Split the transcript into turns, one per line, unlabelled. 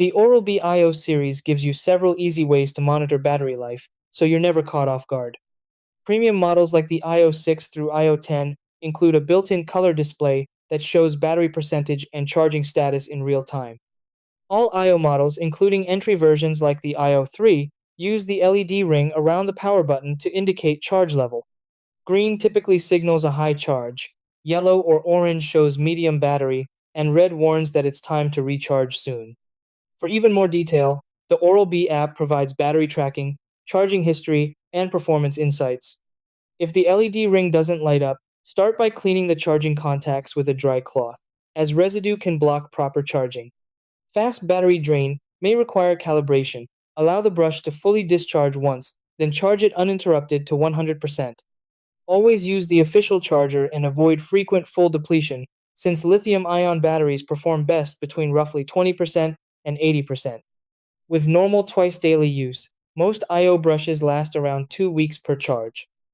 The Oral-B IO series gives you several easy ways to monitor battery life, so you're never caught off guard. Premium models like the IO6 through IO10 include a built-in color display that shows battery percentage and charging status in real time. All IO models, including entry versions like the IO3, use the LED ring around the power button to indicate charge level. Green typically signals a high charge, yellow or orange shows medium battery, and red warns that it's time to recharge soon. For even more detail, the Oral-B app provides battery tracking, charging history, and performance insights. If the LED ring doesn't light up, start by cleaning the charging contacts with a dry cloth, as residue can block proper charging. Fast battery drain may require calibration. Allow the brush to fully discharge once, then charge it uninterrupted to 100%. Always use the official charger and avoid frequent full depletion, since lithium-ion batteries perform best between roughly 20% and 80%. With normal twice daily use, most IO brushes last around 2 weeks per charge.